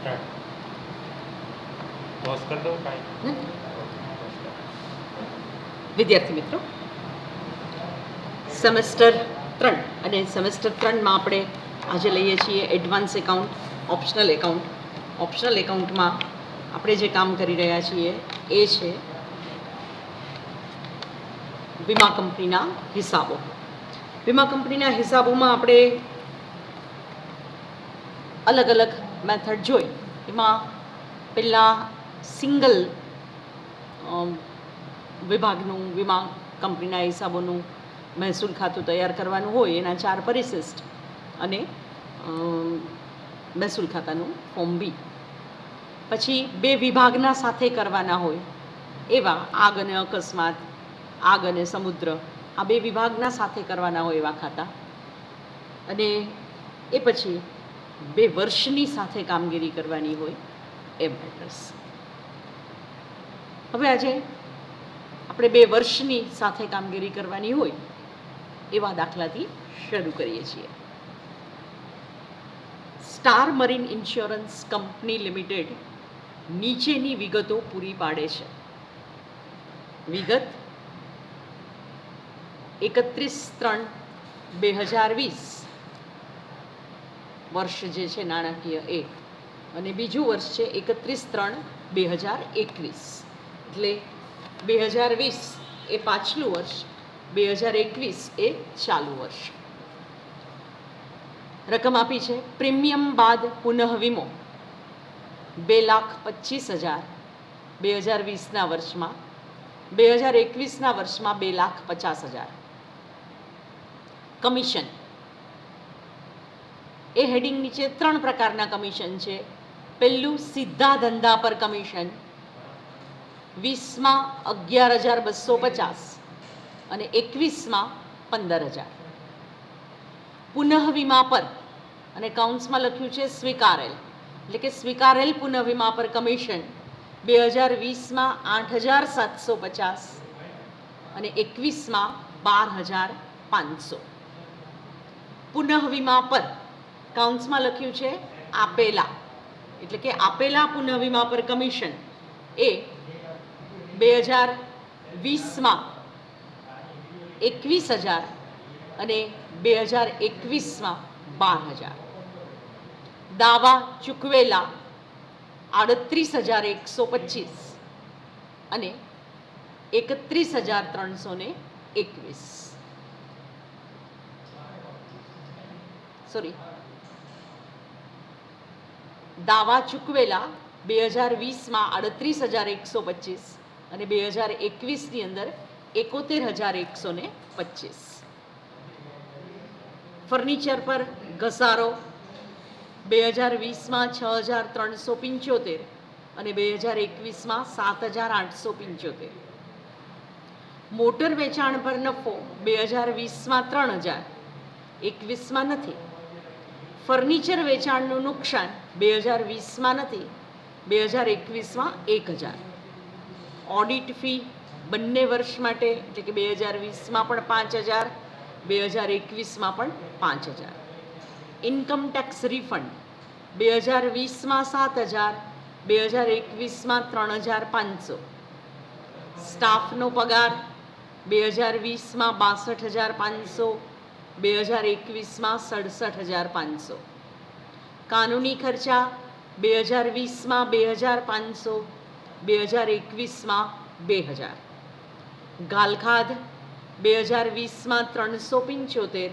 Start pause कर दो काई વિદ્યાર્થી મિત્રો, સેમેસ્ટર 3 અને સેમેસ્ટર 3માં આપણે આજે લઈએ છીએ advance account, optional account. Optional એકાઉન્ટમાં આપણે જે કામ કરી રહ્યા છીએ એ છે વીમા કંપનીના હિસાબો. વીમા કંપનીના હિસાબોમાં આપણે અલગ અલગ મેથડ જોઈ. એમાં પહેલાં સિંગલ વિભાગનું વીમા કંપનીના હિસાબોનું મહેસૂલ ખાતું તૈયાર કરવાનું હોય, એના 4 પરિશિષ્ટ અને મહેસૂલ ખાતાનું ફોર્મ બી. પછી 2 વિભાગના સાથે કરવાના હોય એવા આગ અને અકસ્માત, આગ અને સમુદ્ર, આ 2 વિભાગના સાથે કરવાના હોય એવા ખાતા. અને એ પછી 2 વર્ષની સાથે કામગીરી કરવાની હોય એ મેટર્સ. હવે આજે આપણે 2 વર્ષની સાથે કામગીરી કરવાની હોય એવા દાખલાથી શરૂ કરીએ છીએ. Star marine insurance company limited નીચેની વિગતો પૂરી પાડે છે. વિગત 31/3/2020 વર્ષ જે છે નાણાકીય એ, અને બીજું વર્ષ છે 31/3/2021. એટલે 2020 એ પાછલું વર્ષ, 2021 એ ચાલુ વર્ષ. રકમ આપી છે પ્રીમિયમ બાદ પુનઃ વીમો 2,25,000 2020ના વર્ષમાં, 2021ના વર્ષમાં 2,50,000. કમિશન એ હેડિંગ નીચે 3 પ્રકારના કમિશન છે. પહેલું સીધા ધંધા પર કમિશન 20માં 11,250 અને 21માં 15,000. પુનઃ વીમા પર, અને કાઉન્ટ્સમાં લખ્યું છે સ્વીકારેલ, એટલે કે સ્વીકારેલ પુનઃ વીમા પર કમિશન 2020માં 8,750 અને 21માં 12,500. પુનઃ વીમા પર કાઉન્ટ્સમાં લખ્યું છે આપેલા, એટલે કે આપેલા પુનઃ વીમા પર કમિશન એ 2020માં 21,000 અને 2021માં 12,000. દાવા ચૂકવેલા 38,125 અને 31,321. દાવા ચૂકવેલા 2020માં 38,125 અને 2021ની અંદર 71,125. ફર્નિચર પર ઘસારો 2020માં 6,375 અને 2021માં 7,875. મોટર વેચાણ પર નફો 2020માં 3,000, 21માં નથી. ફર્નિચર વેચાણનું નુકસાન 2020માં નથી, 2021માં 1,000. ઓડિટ ફી બંને વર્ષ માટે, એટલે કે 2020માં પણ 5,000, 2021માં પણ 5,000. ઇન્કમ ટેક્સ રિફંડ 2020માં 7,000, 2021માં 3,500. સ્ટાફનો પગાર 2020માં 62,500, 2021માં 67,500. કાનૂની ખર્ચા 2020માં 2,500, 2021માં 2,000. ગાલખાદ 2020માં 375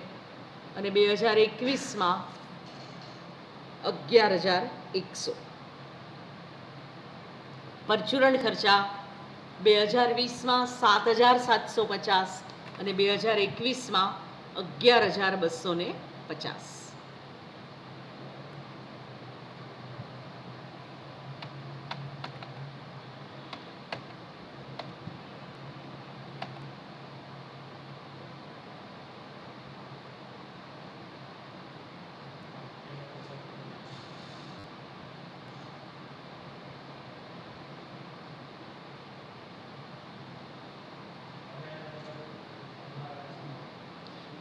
અને 2021માં 11,100. પરચુરણ ખર્ચા 2020માં 7,750 અને 2021માં 11,250.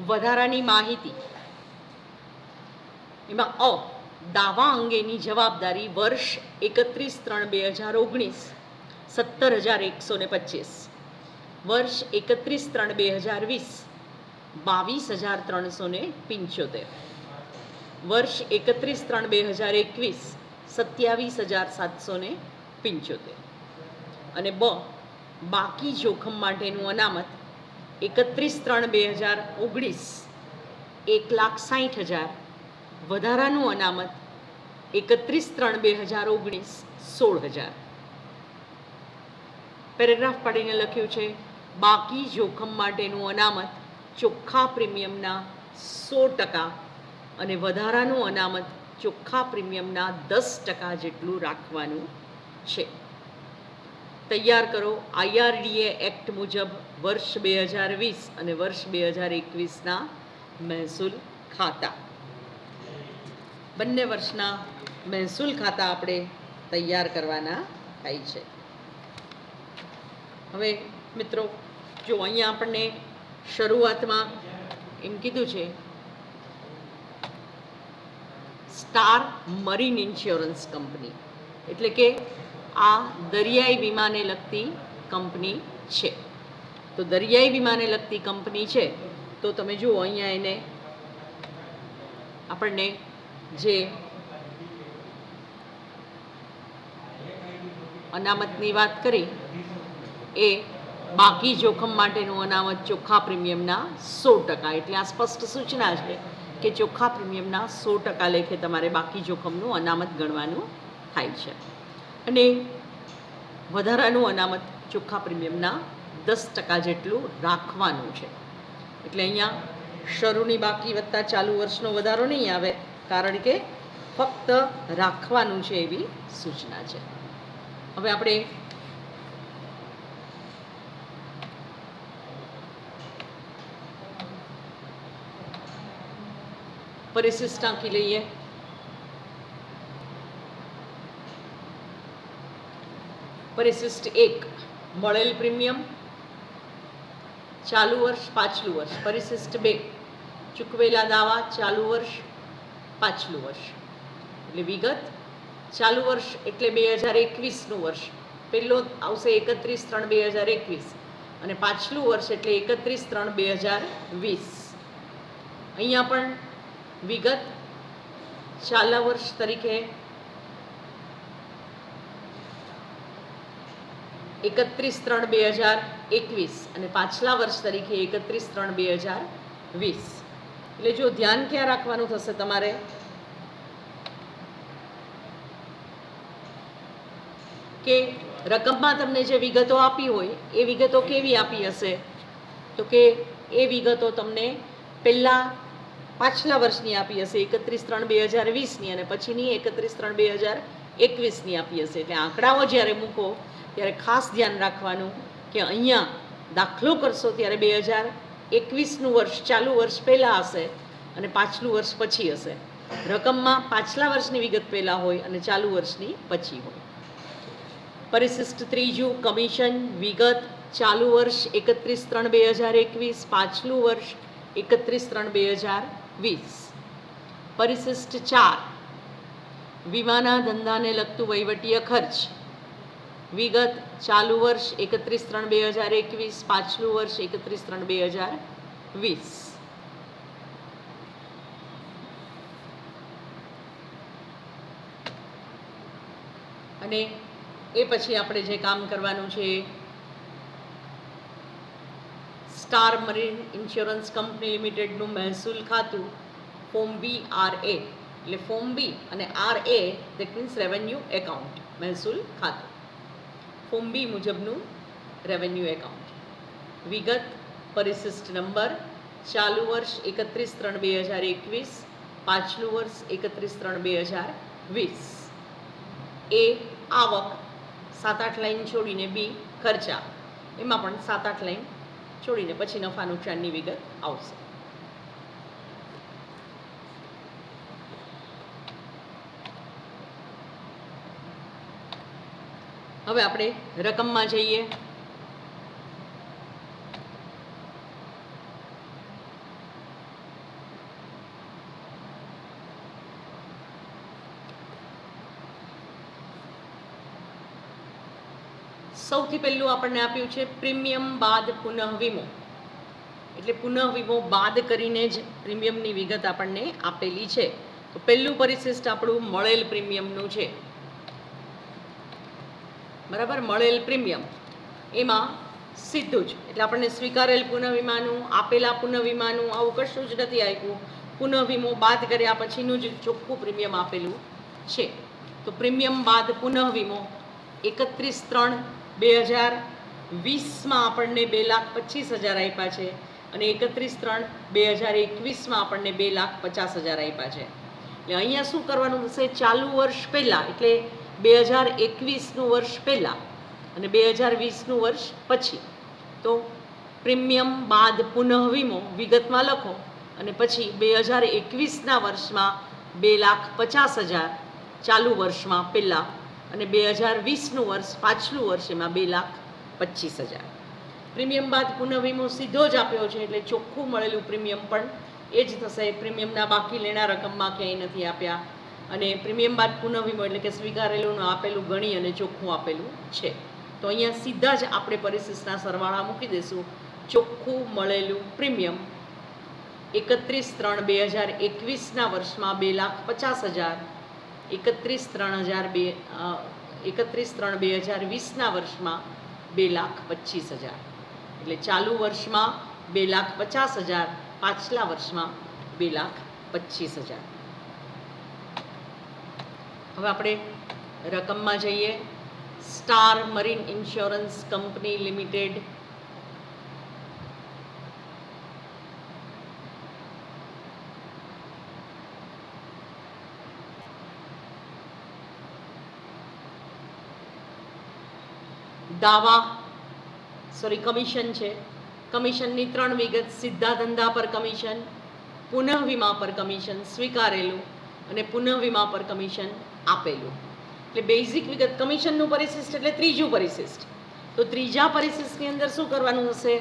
વધારાની માહિતી એમાં દાવા અંગેની જવાબદારી વર્ષ 31/3/2019 17,125, વર્ષ 31/3/2020 22,375, વર્ષ 31/3/2021 27,775 અને બાકી જોખમ માટેનું અનામત 31/3/2019 1,60,000, વધારાનું અનામત 31/3/2019 16,000. પેરેગ્રાફ પાડીને લખ્યું છે બાકી જોખમ માટેનું અનામત ચોખ્ખા પ્રીમિયમના 100% અને વધારાનું અનામત ચોખ્ખા પ્રીમિયમના 10% જેટલું રાખવાનું છે. તૈયાર કરો IRDA એક્ટ મુજબ વર્ષ 2020 અને વર્ષ 2021ના મહેસૂલ ખાતા. બંને વર્ષના મહેસૂલ ખાતા આપણે તૈયાર કરવાના થાય છે. હવે મિત્રો જો અહીંયા આપણને શરૂઆતમાં એમ કીધું છે સ્ટાર મરીન ઇન્સ્યોરન્સ કંપની, એટલે કે આ દરિયાઈ વીમાને લગતી કંપની છે. તો દરિયાઈ વીમાને લગતી કંપની છે તો તમે જુઓ અહીંયા એને આપણને જે અનામતની વાત કરી એ બાકી જોખમ માટેનું અનામત ચોખ્ખા પ્રીમિયમના 100%, એટલે આ સ્પષ્ટ સૂચના છે કે ચોખ્ખા પ્રીમિયમના 100% લેખે તમારે બાકી જોખમનું અનામત ગણવાનું થાય છે અને વધારાનું અનામત ચોખ્ખા પ્રીમિયમના 10% જેટલું રાખવાનું છે. એટલે અહીંયા શરૂની બાકી વત્તા ચાલુ વર્ષનો વધારો નહીં આવે, કારણ કે ફક્ત રાખવાનું છે એવી સૂચના છે. હવે આપણે પરિશિષ્ટ આંકી લઈએ. પરિશિષ્ટ 1 મળેલ પ્રીમિયમ ચાલુ વર્ષ પાછલું વર્ષ. પરિશિષ્ટ 2 ચૂકવેલા દાવા ચાલુ વર્ષ પાછલું વર્ષ. એટલે વિગત ચાલુ વર્ષ એટલે 2021નું વર્ષ, પહેલો આવશે 31/3/2021 અને પાછલું વર્ષ એટલે 31/3/2020. અહીંયા પણ વિગત ચાલુ વર્ષ તરીકે 31/3/2021 અને પાછલા વર્ષ તરીકે 31/3/2020. એટલે જો ધ્યાન ક્યાં રાખવાનું થશે તમારે, કે રકમમાં તમને જે વિગતો આપી હોય એ વિગતો કેવી આપી હશે, તો કે એ વિગતો તમને પહેલાં પાછલા વર્ષની આપી હશે 31/3/2020ની અને પછીની 31/3/2021ની આપી હશે. એટલે આંકડાઓ જ્યારે મૂકો ત્યારે ખાસ ધ્યાન રાખવાનું કે અહીંયા દાખલો કરશો ત્યારે 2021નું વર્ષ ચાલુ વર્ષ પહેલાં હશે અને પાછલું વર્ષ પછી હશે. રકમમાં પાછલા વર્ષની વિગત પહેલાં હોય અને ચાલુ વર્ષની પછી હોય. પરિશિષ્ટ 3 કમિશન વિગત ચાલુ વર્ષ 31/3/2021, પાછલું વર્ષ 31/3/2020. પરિશિષ્ટ 4 વીમાના ધંધાને લગતું વહીવટીય ખર્ચ વિગત ચાલુ વર્ષ 31/3/2021, પાછલું વર્ષ 31/3/2020. અને એ પછી આપણે જે કામ કરવાનું છે સ્ટાર મરીન ઇન્સ્યોરન્સ કંપની લિમિટેડનું મહેસૂલ ખાતું ફોર્મ BRA, એટલે ફોર્મ બી અને RA that means revenue account, મહેસૂલ ખાતું ફોર્મ બી મુજબનું રેવન્યુ એકાઉન્ટ. વિગત પરિશિષ્ટ નંબર ચાલુ વર્ષ 31/3/2021, પાછલું વર્ષ 31/3/2020. એ આવક 7-8 લાઈન છોડીને બી ખર્ચા, એમાં પણ 7-8 લાઈન છોડીને પછી નફા નુકસાનની વિગત આવશે. હવે આપણે રકમમાં જઈએ. સૌથી પહેલું આપણને આપ્યું છે પ્રીમિયમ બાદ પુનઃ વીમો, એટલે પુનઃ વીમો બાદ કરીને જ પ્રીમિયમની વિગત આપણને આપેલી છે. તો પહેલું પરિશિષ્ટ આપણું મળેલ પ્રીમિયમનું છે. બરાબર, મળેલ પ્રીમિયમ એમાં સીધું જ એટલે આપણને સ્વીકારેલ પુનઃવીમાનું, આપેલા પુનઃવીમાનું આવું કશું જ નથી આપ્યું. પુનઃવીમો બાદ કર્યા પછીનું જ ચોખ્ખું પ્રીમિયમ આપેલું છે. તો પ્રીમિયમ બાદ પુનઃવીમો 31/3/2020માં આપણને 2,25,000 આપ્યા છે અને 31/3/2021માં આપણને 2,50,000 આપ્યા છે. એટલે અહીંયા શું કરવાનું થશે, ચાલુ વર્ષ પહેલાં એટલે 2021નું વર્ષ પહેલાં અને 2020નું વર્ષ પછી, તો પ્રીમિયમ બાદ પુનઃવીમો વિગતમાં લખો અને પછી 2021ના વર્ષમાં 2,50,000 ચાલુ વર્ષમાં પહેલાં અને 2020નું વર્ષ પાછલું વર્ષ એમાં 2,25,000. પ્રીમિયમ બાદ પુનઃવીમો સીધો જ આપ્યો છે એટલે ચોખ્ખું મળેલું પ્રીમિયમ પણ એ જ થશે. પ્રીમિયમના બાકી લેણા રકમમાં ક્યાંય નથી આપ્યા અને પ્રીમિયમ બાદ પુનઃવીમો એટલે કે સ્વીકારેલું આપેલું ગણી અને ચોખ્ખું આપેલું છે. તો અહીંયા સીધા જ આપણે પરિશિષ્ટના સરવાળા મૂકી દઈશું. ચોખ્ખું મળેલું પ્રીમિયમ 31/3/2021ના વર્ષમાં 2,50,000, 31/3/2020ના વર્ષમાં 2,25,000. એટલે ચાલુ વર્ષમાં 2,50,000, પાછલા વર્ષમાં 2,25,000. હવે આપણે રકમમાં જઈએ. Star marine insurance company limited, commission છે. કમિશનની 3 વિગત: સીધા ધંધા પર કમિશન, પુનઃવીમા પર કમિશન સ્વીકારેલું અને પુનઃવીમા પર કમિશન આપેલું. એટલે બેઝિક વિગત કમિશનનું પરિશિષ્ટ એટલે ત્રીજું પરિશિષ્ટ. તો ત્રીજા પરિશિષ્ટની અંદર શું કરવાનું હશે,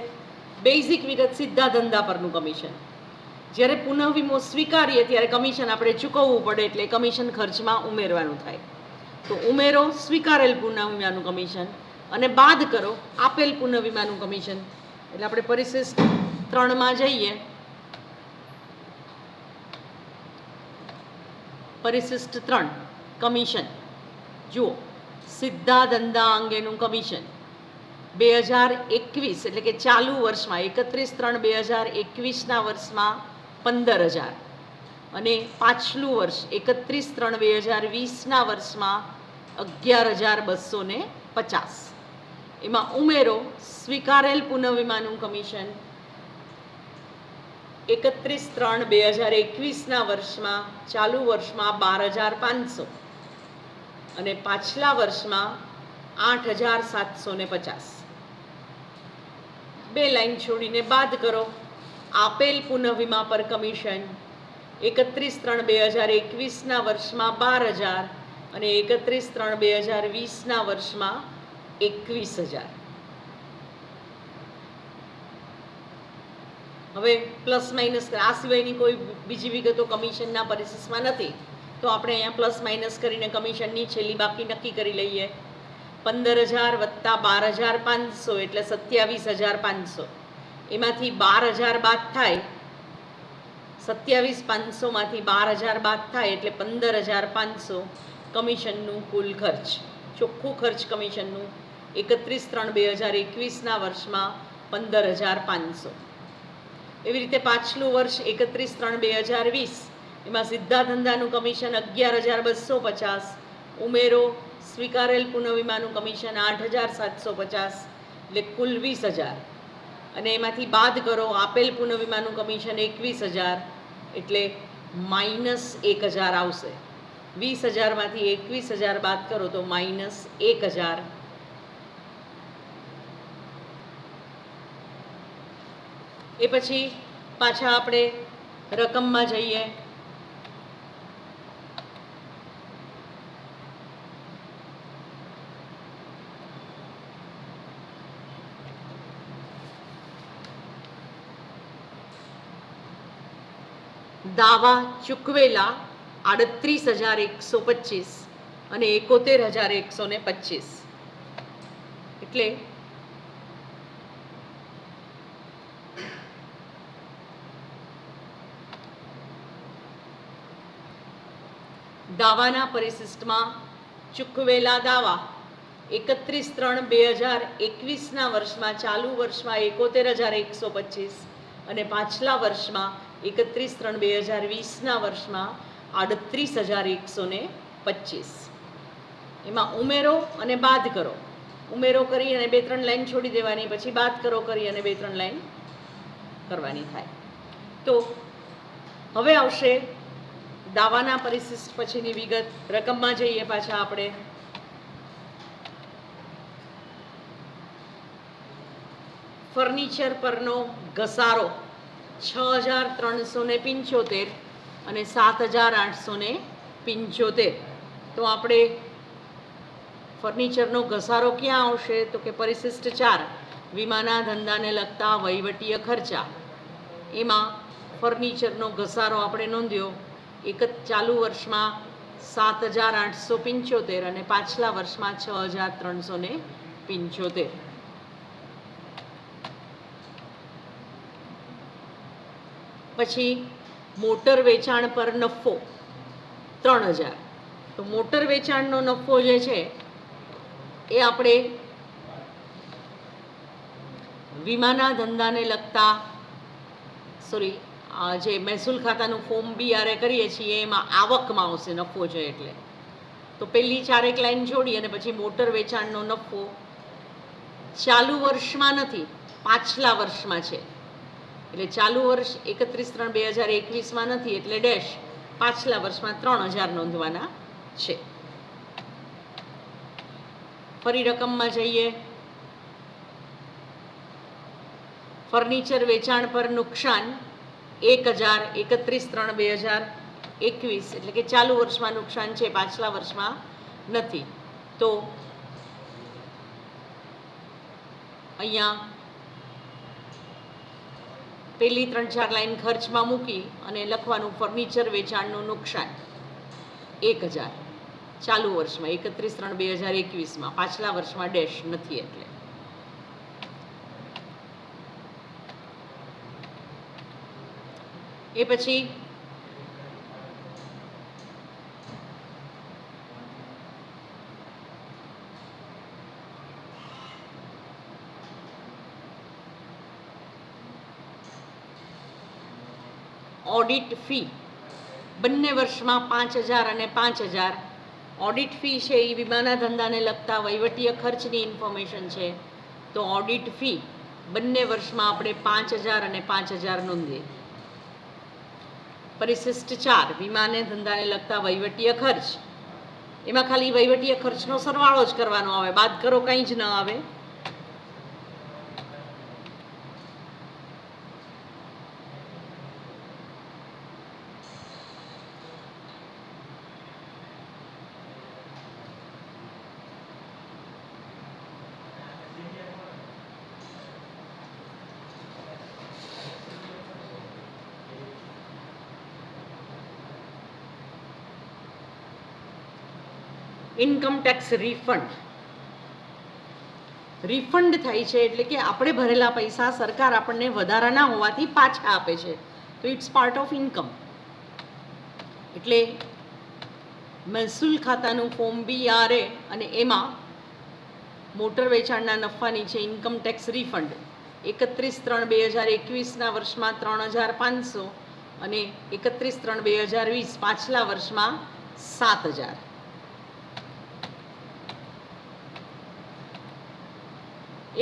બેઝિક વિગત સીધા ધંધા પરનું કમિશન. જ્યારે પુનઃવીમો સ્વીકારીએ ત્યારે કમિશન આપણે ચૂકવવું પડે એટલે કમિશન ખર્ચમાં ઉમેરવાનું થાય. તો ઉમેરો સ્વીકારેલ પુનઃવીમાનું કમિશન અને બાદ કરો આપેલ પુનઃવીમાનું કમિશન. એટલે આપણે પરિશિષ્ટ 3માં જઈએ. પરિશિષ્ટ 3 કમિશન. જુઓ, સીધા ધંધા અંગેનું કમિશન 2021 એટલે કે ચાલુ વર્ષમાં 31/3/2021ના વર્ષમાં 15,000 અને પાછલું વર્ષ 31/3/2020ના વર્ષમાં 11,250. એમાં ઉમેરો સ્વીકારેલ પુનઃવીમાનું કમિશન 31/3/2021ના વર્ષમાં ચાલુ વર્ષમાં 12,500 અને પાછલા વર્ષમાં 8,750. 2 લાઈન છોડીને બાદ કરો આપેલ પુનઃવીમા પર કમિશન 31/3/2021ના વર્ષમાં 12,000 અને 31/3/2020ના વર્ષમાં 21,000. હવે પ્લસ માઇનસ આ સિવાયની કોઈ બીજી વિગતો કમિશનના પરિશિષ્ટમાં નથી, તો આપણે અહીંયા પ્લસ માઇનસ કરીને કમિશનની છેલ્લી બાકી નક્કી કરી લઈએ. 15,000 વત્તા 12,500 એટલે 27,500. એમાંથી 12,000 બાદ થાય, 27,500માંથી 12,000 બાદ થાય એટલે 15,500 કમિશનનું કુલ ખર્ચ. ચોખ્ખું ખર્ચ કમિશનનું 31/3/2021ના વર્ષમાં 15,500. એવી રીતે પાછલું વર્ષ 31/3/2020 એમાં સીધા ધંધાનું કમિશન 11,250, ઉમેરો સ્વીકારેલ પુનઃવીમાનું કમિશન 8,750 એટલે કુલ 20,000 અને એમાંથી બાદ કરો આપેલ પુનઃવીમાનું કમિશન 21,000 એટલે -1,000 આવશે. 20,000માંથી 21,000 બાદ કરો તો -1,000. એ પછી પાછા આપણે રકમમાં જઈએ. દાવા ચૂકવેલા 38,125 અને 71,125. એટલે દાવાના પરિશિષ્ટમાં ચૂકવેલા દાવા 31/3/2021ના વર્ષમાં ચાલુ વર્ષમાં 71,125 અને પાછલા વર્ષમાં 31/3/2020ના વર્ષમાં 38,125. એમાં ઉમેરો અને બાદ કરો. ઉમેરો કરી અને 2-3 લાઈન છોડી દેવાની, પછી બાદ કરો કરી અને 2-3 લાઈન કરવાની થાય. તો હવે આવશે દાવાના પરિશિષ્ટ પછીની વિગત. રકમમાં જઈએ પાછા આપણે. ફર્નિચર પરનો ઘસારો 6,375 અને 7,875. તો આપણે ફર્નિચરનો ઘસારો ક્યાં આવશે? તો કે પરિશિષ્ટ 4 વીમાના ધંધાને લગતા વહીવટીય ખર્ચા. એમાં ફર્નિચરનો ઘસારો આપણે નોંધ્યો ચાલુ વર્ષમાં 7,875 અને પાછલા વર્ષમાં 6,375. પછી મોટર વેચાણ પર નફો 3,000. તો મોટર વેચાણનો નફો જે છે એ આપણે વીમાના ધંધાને લગતા જે મહેસૂલ ખાતાનું ફોર્મ BRA કરીએ છીએ એમાં આવકમાં આવશે નફો છે. એટલે તો પહેલી 4 લાઈન જોડી અને પછી મોટર વેચાણનો નફો ચાલુ વર્ષમાં નથી, પાછલા વર્ષમાં છે. એટલે ચાલુ વર્ષ 31/3/2021માં નથી, એટલે ડેશ પાછલા વર્ષમાં 3,000 નોંધવાના છે. ફરી રકમમાં જઈએ. ફર્નિચર વેચાણ પર નુકસાન 1,000 31/3/2021, એટલે કે ચાલુ વર્ષમાં નુકસાન છે, પાછલા વર્ષમાં નથી. તો અહીંયા પહેલી 3-4 લાઈન ખર્ચમાં મૂકી અને લખવાનું ફર્નિચર વેચાણનું નુકસાન 1,000 ચાલુ વર્ષમાં 31/3/2021માં, પાછલા વર્ષમાં ડેશ નથી. એટલે એ પછી ઓડિટ ફી બંને વર્ષમાં 5,000 અને 5,000. ઓડિટ ફી છે એ વીમાના ધંધાને લગતા વહીવટીય ખર્ચની ઇન્ફોર્મેશન છે. તો ઓડિટ ફી બંને વર્ષમાં આપણે 5,000 અને 5,000 નોંધીએ. પરિશિષ્ટ 4 વીમાને ધંધાને લગતા વહીવટીય ખર્ચ. એમાં ખાલી વહીવટીય ખર્ચનો સરવાળો જ કરવાનો આવે, બાદ કરો કંઈ જ ન આવે. ઇન્કમ ટેક્સ રિફંડ થાય છે, એટલે કે આપણે ભરેલા પૈસા સરકાર આપણને વધારાના હોવાથી પાછા આપે છે. તો ઇટ્સ પાર્ટ ઓફ ઇન્કમ. એટલે મહેસૂલ ખાતાનું ફોર્મ BRA અને એમાં મોટર વેચાણના નફાની છે ઇન્કમ ટેક્સ રિફંડ 31/3/2021ના વર્ષમાં 3,500 અને 31/3/2020 પાછલા વર્ષમાં 7,000.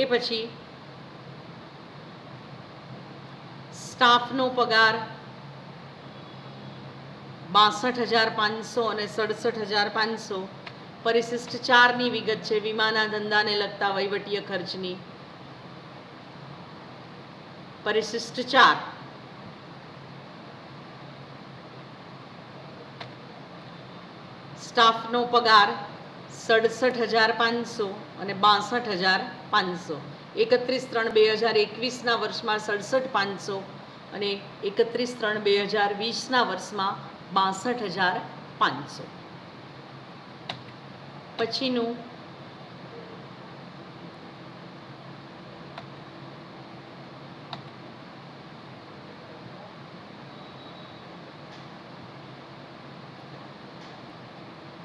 એ પછી સ્ટાફનો પગાર 62,500 અને 67,500. પરિશિષ્ટ 4ની વિગત છે વીમાના ધંધાને લગતા વહીવટીય ખર્ચની. પરિશિષ્ટ 4 સ્ટાફનો પગાર 67,500 અને 62,500. 31/3/2021ના વર્ષમાં 67,500 અને 31/3/2020ના વર્ષમાં 62,500. પછીનું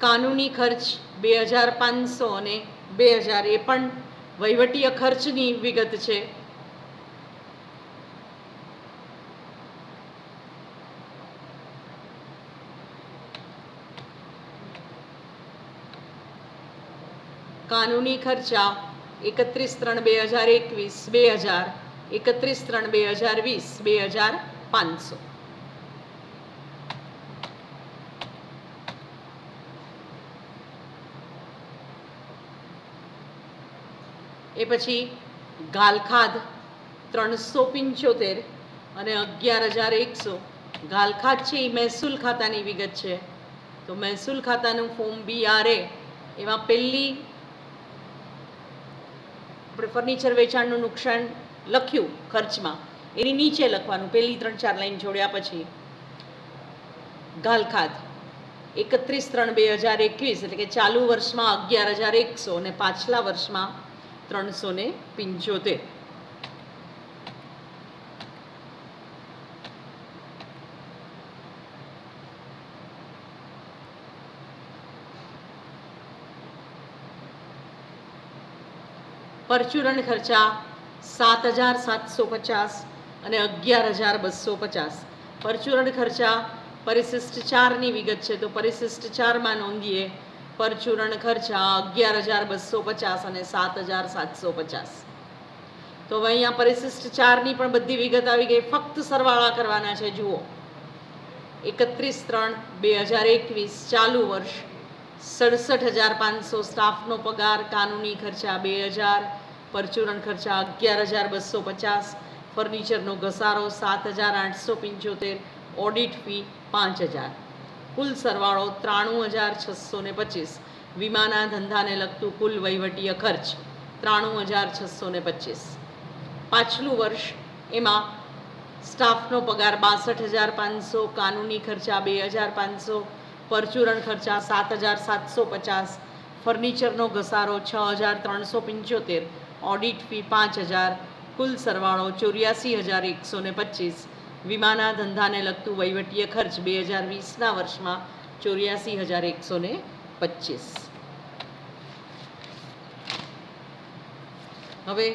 કાનૂની ખર્ચ 2500 અને 2000 એ પણ વહીવટીય ખર્ચની વિગત છે. કાનૂની ખર્ચા 31/3/2021, 2000, 31/3/2020, 2500. એ પછી ગાલખાદ 375 અને 11,100. ગાલખાદ છે એ મહેસૂલ ખાતાની વિગત છે. તો મહેસૂલ ખાતાનું ફોર્મ BRA એમાં પહેલી આપણે ફર્નિચર વેચાણનું નુકસાન લખ્યું ખર્ચમાં, એની નીચે લખવાનું પહેલી 3-4 લાઈન જોડ્યા પછી ગાલખાદ 31/3/2021 એટલે કે ચાલુ વર્ષમાં 11,100 અને પાછલા વર્ષમાં 375. પરચુરણ ખર્ચા 7,750 અને 11,250. પરચુરણ ખર્ચા પરિશિષ્ટ 4ની વિગત છે. તો પરિશિષ્ટ 4માં નોંધીએ પરચુરણ ખર્ચા 11,250 અને 7,750. તો હવે અહીંયા પરિશિષ્ટ 4ની પણ બધી વિગત આવી ગઈ. ફક્ત સરવાળા કરવાના છે. જુઓ 31/3/2021 ચાલુ વર્ષ 67,500 સ્ટાફનો પગાર, કાનૂની ખર્ચા 2,000, પરચુરણ ખર્ચા 11,250, ફર્નિચરનો ઘસારો 7,875, ઓડિટ ફી 5,000, કુલ સરવાળો 93,625. વીમાના ધંધાને લગતું કુલ વહીવટીય ખર્ચ 93,625. પાછલું વર્ષ એમાં સ્ટાફનો પગાર 62,500, કાનૂની ખર્ચા 2,500, પરચુરણ ખર્ચા 7,750, ફર્નિચરનો ઘસારો 6,375, ઓડિટ ફી 5,000, કુલ સરવાળો 84,125. વીમાના ધંધાને લગતું વહીવટીય ખર્ચ 2020ના વર્ષમાં 84,125. હવે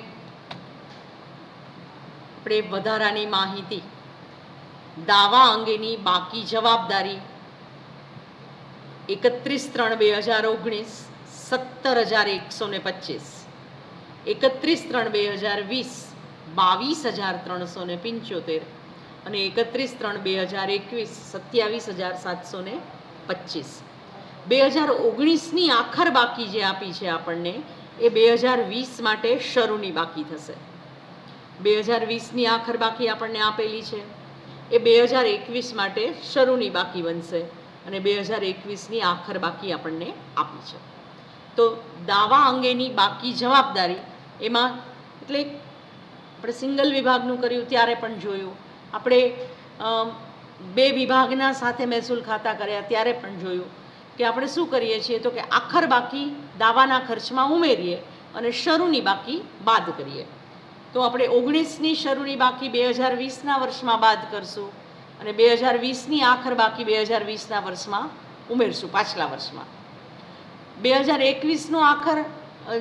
આપણે વધારાની માહિતી. દાવા અંગેની બાકી જવાબદારી 31/3/2019 17,125, 31/3/2020 22,375 અને 31/3/2021 27,725. 2019ની આખર બાકી જે આપી છે આપણને એ 2020 માટે શરૂની બાકી થશે. 2020ની આખર બાકી આપણને આપેલી છે એ 2021 માટે શરૂની બાકી બનશે અને 2021ની આખર બાકી આપણને આપી છે. તો દાવા અંગેની બાકી જવાબદારી એમાં એટલે આપણે સિંગલ વિભાગનું કર્યું ત્યારે પણ જોયું, આપણે 2 વિભાગના સાથે મહેસૂલ ખાતા કર્યા ત્યારે પણ જોયું કે આપણે શું કરીએ છીએ તો કે આખર બાકી દાવાના ખર્ચમાં ઉમેરીએ અને શરૂની બાકી બાદ કરીએ. તો આપણે 19ની શરૂની બાકી 2020ના વર્ષમાં બાદ કરશું અને 2020ની આખર બાકી 2020ના વર્ષમાં ઉમેરશું પાછલા વર્ષમાં. 2021નું આખર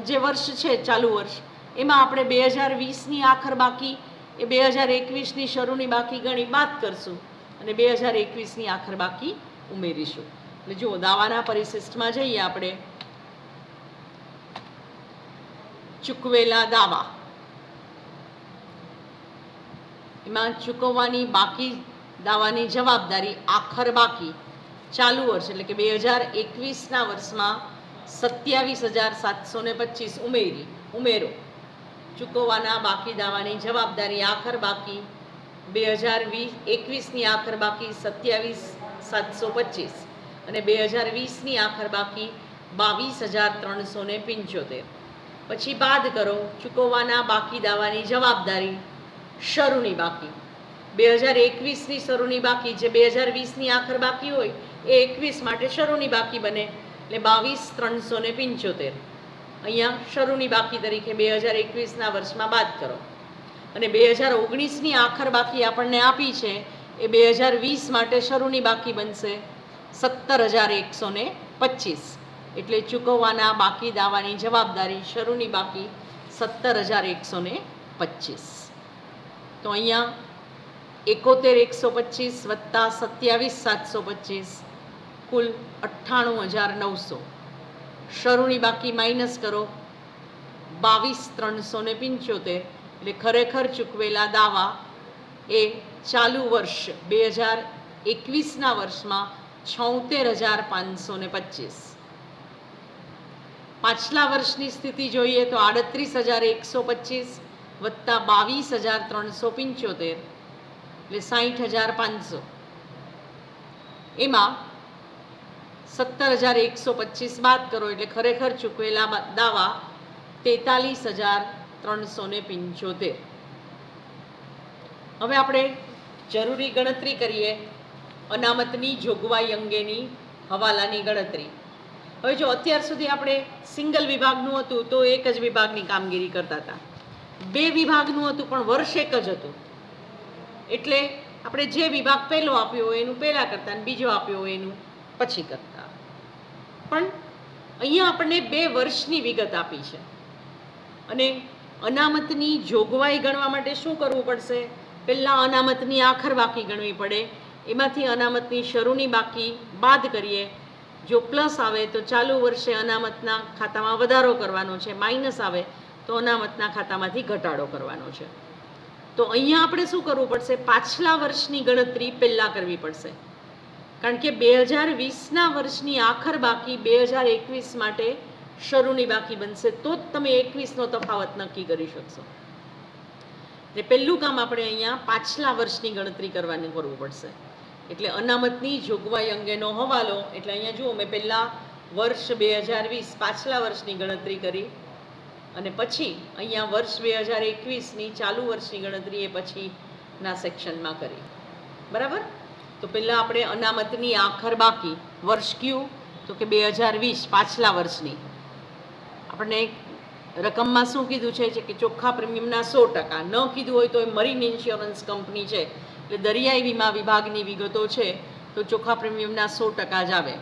જે વર્ષ છે ચાલુ વર્ષ એમાં આપણે 2020ની આખર બાકી એ 2021ની શરૂની બાકી ગણી બાદ કરશું અને 2021ની આખર બાકી ઉમેરીશું. એટલે જુઓ દાવાના પરિશિષ્ટમાં જઈએ આપણે. ચૂકવેલા દાવા એમાં ચૂકવવાની બાકી દાવાની જવાબદારી આખર બાકી ચાલુ વર્ષ એટલે કે 2021ના વર્ષમાં 27,725 ઉમેરો. ચૂકવવાના બાકી દાવાની જવાબદારી આખર બાકી 2021ની આખર બાકી 27,725 અને 2020ની આખર બાકી 22,375. પછી બાદ કરો ચૂકવવાના બાકી દાવાની જવાબદારી શરૂની બાકી. 2021ની શરૂની બાકી જે 2020ની આખર બાકી હોય એ 21 માટે શરૂની બાકી બને એટલે 22,375. અહીંયા શરૂની બાકી તરીકે 2021ના વર્ષમાં બાદ કરો અને 2019ની આખર બાકી આપણને આપી છે એ 2020 માટે શરૂની બાકી બનશે 17,125. 25 એટલે ચૂકવવાના બાકી દાવાની જવાબદારી શરૂની બાકી 17,125. તો અહીંયા 71,125 વત્તા 27,725 કુલ 98,900. શરૂની બાકી માઇનસ કરો 22,375 એટલે ખરેખર ચૂકવેલા દાવા એ ચાલુ વર્ષ 2021ના વર્ષમાં 76,525. પાછલા વર્ષની સ્થિતિ જોઈએ તો 38,125 વત્તા 22,375 એટલે 60,500. એમાં 17,125 બાદ કરો એટલે ખરેખર ચૂકવેલા દાવા 43,375. હવે આપણે જરૂરી ગણતરી કરીએ અનામતની જોગવાઈ અંગેની હવાલાની ગણતરી. હવે જો અત્યાર સુધી આપણે સિંગલ વિભાગનું હતું તો એક જ વિભાગની કામગીરી કરતા હતા, બે વિભાગનું હતું પણ વર્ષ એક જ હતું એટલે આપણે જે વિભાગ પહેલો આપ્યો હોય એનું પહેલાં કરતા અને બીજો આપ્યો હોય એનું પછી કરતા. પણ અહીંયા આપણને 2 વર્ષની વિગત આપી છે અને અનામતની જોગવાઈ ગણવા માટે શું કરવું પડશે? પહેલાં અનામતની આખર બાકી ગણવી પડે, એમાંથી અનામતની શરૂની બાકી બાદ કરીએ, જો પ્લસ આવે તો ચાલુ વર્ષે અનામતના ખાતામાં વધારો કરવાનો છે, માઇનસ આવે તો અનામતના ખાતામાંથી ઘટાડો કરવાનો છે. તો અહીંયા આપણે શું કરવું પડશે? પાછલા વર્ષની ગણતરી પહેલાં કરવી પડશે, કારણ કે 2020ના વર્ષની આખર બાકી 2021 માટે શરૂની બાકી બનશે, તો જ તમે 21નો તફાવત નક્કી કરી શકશો. એટલે પહેલું કામ આપણે અહીંયા પાછલા વર્ષની ગણતરી કરવાનું કરવું પડશે. એટલે અનામતની જોગવાઈ અંગેનો હવાલો, એટલે અહીંયા જુઓ મેં પહેલાં વર્ષ 2020 પાછલા વર્ષની ગણતરી કરી અને પછી અહીંયા વર્ષ 2021ની ચાલુ વર્ષની ગણતરી એ પછીના સેક્શનમાં કરી. બરાબર? તો પહેલાં આપણે અનામતની આખર બાકી વર્ષ કયું? તો કે 2020 પાછલા વર્ષની. આપણને રકમમાં શું કીધું છે કે ચોખ્ખા પ્રીમિયમના 100%. ન કીધું હોય તો એ મરીન ઇન્સ્યોરન્સ કંપની છે એટલે દરિયાઈ વીમા વિભાગની વિગતો છે તો ચોખ્ખા પ્રીમિયમના 100% જ આવે.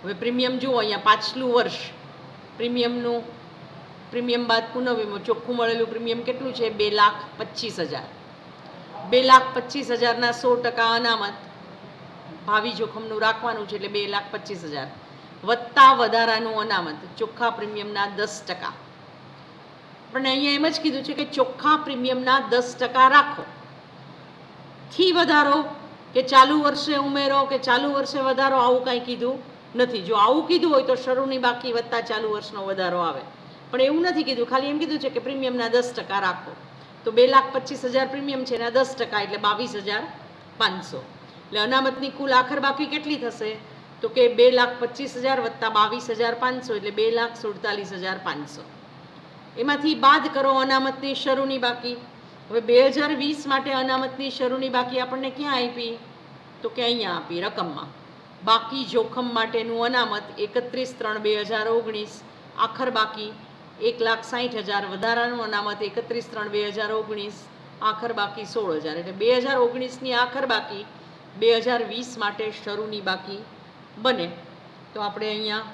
હવે પ્રીમિયમ જુઓ અહીંયા પાછલું વર્ષ પ્રીમિયમનું, પ્રીમિયમ બાદ પુનઃવીમો ચોખ્ખું મળેલું પ્રીમિયમ કેટલું છે? 2,25,000. 2,25,000ના 100% અનામત ભાવિ જોખમનું રાખવાનું છે એટલે 2,25,000 વત્તા વધારાનું અનામત ચોખ્ખા પ્રીમિયમના 10%. આપણને અહીંયા એમ જ કીધું છે કે ચોખ્ખા પ્રીમિયમના 10% રાખો, થી વધારો કે ચાલુ વર્ષે ઉમેરો કે ચાલુ વર્ષે વધારો આવું કાંઈ કીધું નથી. જો આવું કીધું હોય તો શરૂની બાકી વત્તા ચાલુ વર્ષનો વધારો આવે, પણ એવું નથી કીધું. ખાલી એમ કીધું છે કે પ્રીમિયમના 10% રાખો. તો 2,25,000 પ્રીમિયમ છે એના 10% એટલે 22,500. એટલે અનામતની કુલ આખર બાકી કેટલી થશે? તો કે 2,25,000 વત્તા 22,500 એટલે 2,47,500. એમાંથી બાદ કરો અનામતની શરૂની બાકી. હવે 2020 માટે અનામતની શરૂની બાકી આપણને ક્યાં આપી? તો કે અહીંયા આપી રકમમાં. બાકી જોખમ માટેનું અનામત 31/3/2019, આખર બાકી 1,60,000, વધારાનું અનામત 31/3/2019, આખર બાકી 16,000. એટલે 2019ની આખર બાકી 2020 માટે શરૂની બાકી બને. તો આપણે અહીંયા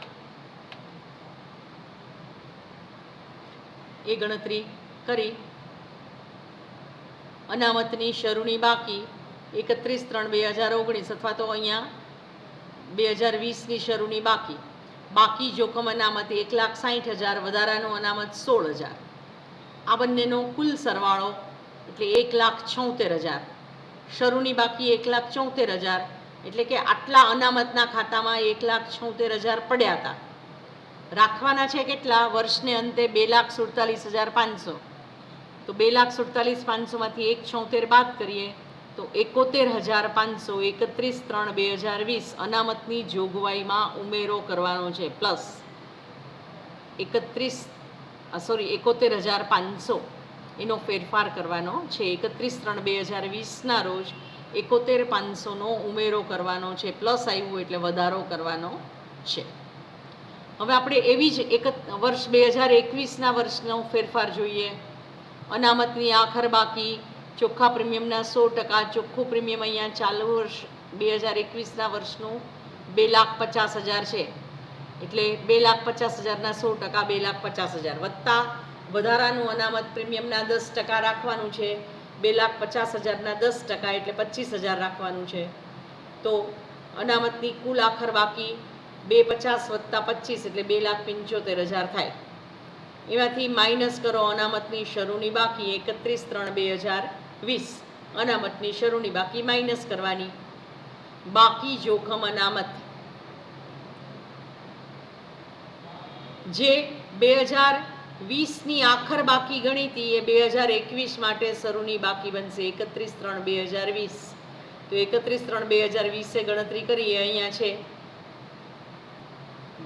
એ ગણતરી કરી. અનામતની શરૂની બાકી 31/3/2019 અથવા તો અહીંયા 2020ની શરૂની બાકી, બાકી જોખમ અનામત 1,60,000, વધારાનું અનામત 16,000. આ બંનેનો કુલ સરવાળો એટલે 1,76,000. શરૂની બાકી 1,76,000 એટલે કે આટલા અનામતના ખાતામાં 1,76,000 પડ્યા હતા. રાખવાના છે કેટલા? વર્ષને અંતે 2,47,500. તો 2,47,500માંથી 1,76 બાદ કરીએ તો 71,500 31/3/2020 અનામતની જોગવાઈમાં ઉમેરો કરવાનો છે. પ્લસ 71,500 એનો ફેરફાર કરવાનો છે. 31/3/2020ના રોજ 71,500નો ઉમેરો કરવાનો છે. પ્લસ આવ્યું એટલે વધારો કરવાનો છે. હવે આપણે એવી જ વર્ષ 2021ના વર્ષનો ફેરફાર જોઈએ. અનામતની આખર બાકી ચોખ્ખા પ્રીમિયમના 100%. ચોખ્ખું પ્રીમિયમ અહીંયા ચાલુ વર્ષ 2021ના વર્ષનું 2,50,000 છે. એટલે 2,50,000ના 100%, 2,50,000 વત્તા વધારાનું અનામત પ્રીમિયમના 10% રાખવાનું છે. 2,50,000ના 10% એટલે 25,000 રાખવાનું છે. તો અનામતની કુલ આખર બાકી 250 + 25 એટલે 2,75,000 થાય. એમાંથી માઇનસ કરો અનામતની શરૂની બાકી 31/3/2020. અનામતની શરૂની બાકી માઇનસ કરવાની. બાકી જોખમ અનામત જે 2020ની આખર બાકી ગણીતી એ 2021 માટે શરૂની બાકી બનશે 31/3/2020. તો 31/3/2020 ગણતરી કરીએ. અહીંયા છે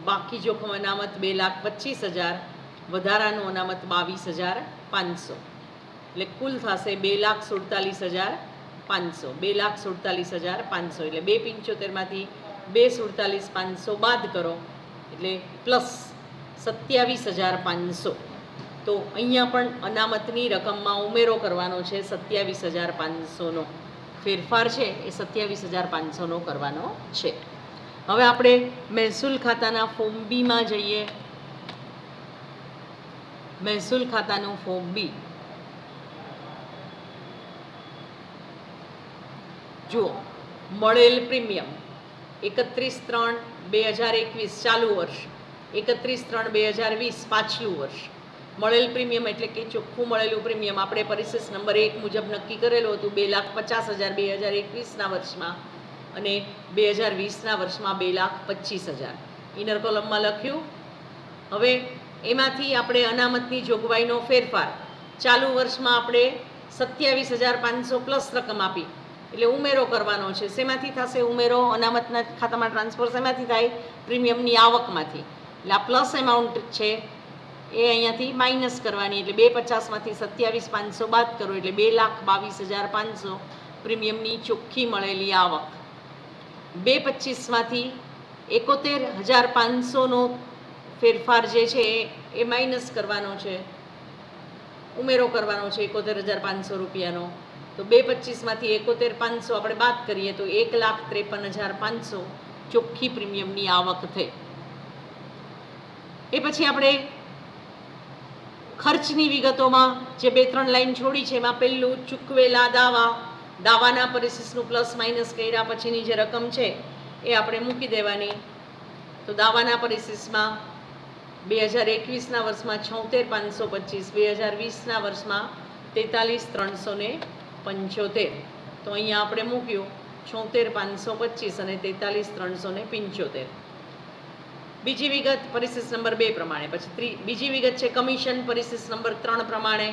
બાકી જોખમ અનામત 2,25,000, વધારાનું અનામત 22,500, એટલે કુલ થશે 2,47,500. 2,47,500 એટલે 2,75,000માંથી 2,47,500 બાદ કરો એટલે પ્લસ 27,500. તો અહીંયા પણ અનામતની રકમમાં ઉમેરો કરવાનો છે. 27,500નો ફેરફાર છે એ 27,500નો કરવાનો છે. હવે આપણે મહેસૂલ ખાતાના ફોર્મ બીમાં જઈએ. મહેસૂલ ખાતાનું ફોર્મ બી જુઓ. મળેલ પ્રીમિયમ 31/3/2021 ચાલુ વર્ષ, 31/3/2020 પાછલું વર્ષ. મળેલ પ્રીમિયમ એટલે કે ચોખ્ખું મળેલું પ્રીમિયમ આપણે પરિશિષ્ટ નંબર 1 મુજબ નક્કી કરેલું હતું 2,50,000 2021ના વર્ષમાં અને 2020ના વર્ષમાં 2,25,000 ઇનર કોલમમાં લખ્યું. હવે એમાંથી આપણે અનામતની જોગવાઈનો ફેરફાર ચાલુ વર્ષમાં આપણે 27,500 પ્લસ રકમ આપી એટલે ઉમેરો કરવાનો છે. શેમાંથી થશે ઉમેરો? અનામતના ખાતામાં ટ્રાન્સફર શેમાંથી થાય? પ્રીમિયમની આવકમાંથી. એટલે આ પ્લસ એમાઉન્ટ છે એ અહીંયાથી માઇનસ કરવાની. એટલે 250માંથી 27,500 બાદ કરો એટલે 2,22,500 પ્રીમિયમની ચોખ્ખી મળેલી આવક. 225માંથી 71,500નો ફેરફાર જે છે એ માઇનસ કરવાનો છે, ઉમેરો કરવાનો છે 71,500 રૂપિયાનો. તો 225માંથી 71,500 આપણે બાદ કરીએ તો 1,53,500 ચોખ્ખી પ્રીમિયમની આવક થઈ. એ પછી આપણે ખર્ચની વિગતોમાં જે 2-3 લાઈન છોડી છે એમાં પહેલું ચૂકવેલા દાવાના પરિશિષ્ટનું પ્લસ માઇનસ કર્યા પછીની જે રકમ છે એ આપણે મૂકી દેવાની. તો દાવાના પરિશિષ્ટમાં 2021ના વર્ષમાં 76,525, 2020ના વર્ષમાં 43,375. તો અહીંયા આપણે મૂક્યું 76,525 અને 43,375. બીજી વિગત પરિશિષ્ટ નંબર 2 પ્રમાણે. પછી બીજી વિગત છે કમિશન પરિશિષ્ટ નંબર 3 પ્રમાણે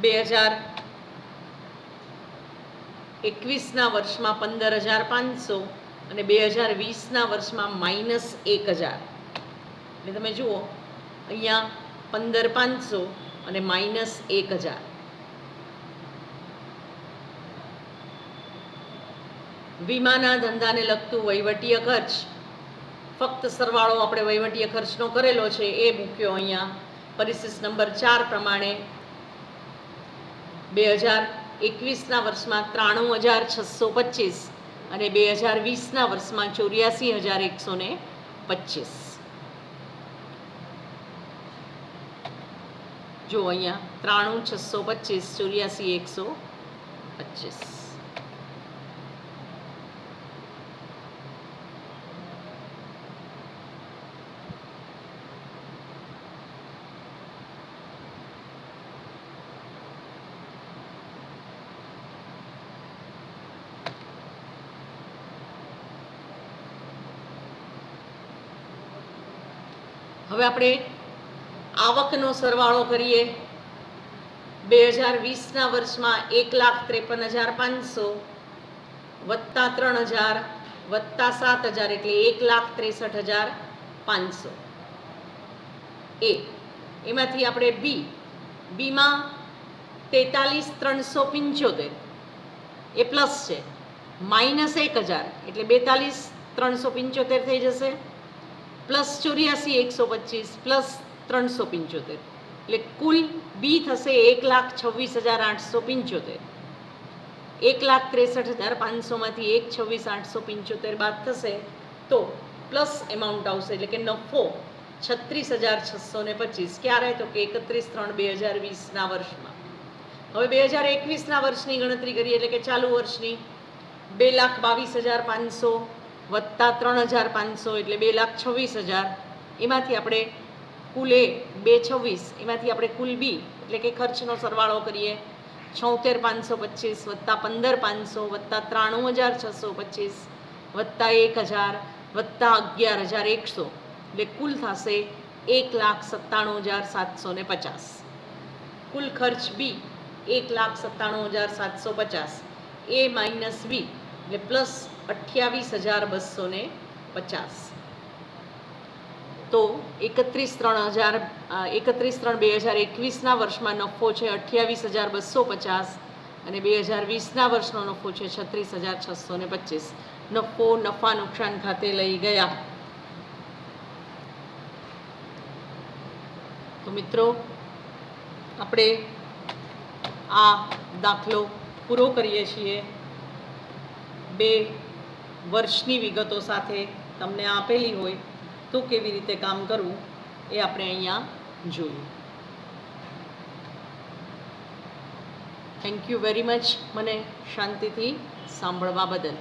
2021ના વર્ષમાં 15,500 અને 2020ના વર્ષમાં -1,000. એટલે તમે જુઓ અહીંયા 15,500 અને -1,000. વીમાના ધંધાને લગતું વહીવટીય ખર્ચ ફક્ત સરવાળો આપણે વહીવટીય ખર્ચનો કરેલો છે એ મૂક્યો અહીંયા પરિશિષ્ટ નંબર 4 પ્રમાણે. 2021ના વર્ષમાં 93,625 અને 2020ના વર્ષમાં 84,125. જો અહીંયા 93,625, 84,125. હવે આપણે આવકનો સરવાળો કરીએ. 2020ના વર્ષમાં 1,53,500 વત્તા 3,000 વત્તા 7,000 એટલે 1,63,500. એમાંથી આપણે બીમાં 43,375 એ પ્લસ છે, -1,000 એટલે 42,375 થઈ જશે, પ્લસ 84,125 પ્લસ 375 એટલે કુલ બી થશે 1,26,875. 1,63,500માંથી 1,26,875 બાદ થશે તો પ્લસ એમાઉન્ટ આવશે, એટલે કે નફો 36,625. ક્યારે? તો કે 31/3/2020ના વર્ષમાં. હવે 2021ના વર્ષની ગણતરી કરીએ, એટલે કે ચાલુ વર્ષની 2,22,500 વત્તા 3,500 એટલે 2,26,000. એમાંથી આપણે કુલ એ 226, એમાંથી આપણે કુલ બી એટલે કે ખર્ચનો સરવાળો કરીએ. 76,525 વત્તા 15,500 વત્તા 93,625 વત્તા 1,000 વત્તા 11,100 એટલે કુલ થશે 1,97,750. કુલ ખર્ચ બી 1,97,750, એ માઇનસ બી એટલે પ્લસ 28,250. તો 31/3/2021ના વર્ષમાં નફો છે 28,250 અને 2020ના વર્ષનો નફો છે 36,625. નફો નફા નુકસાન ખાતે લઈ ગયા. તો મિત્રો, આપણે આ દાખલો પૂરો કરીએ છીએ. 2 વર્ષની વિગતો સાથે તમને આપેલી હોય તો કેવી રીતે કામ કરવું એ આપણે અહીંયા જોયું. થેન્ક યુ વેરી મચ મને શાંતિથી સાંભળવા બદલ.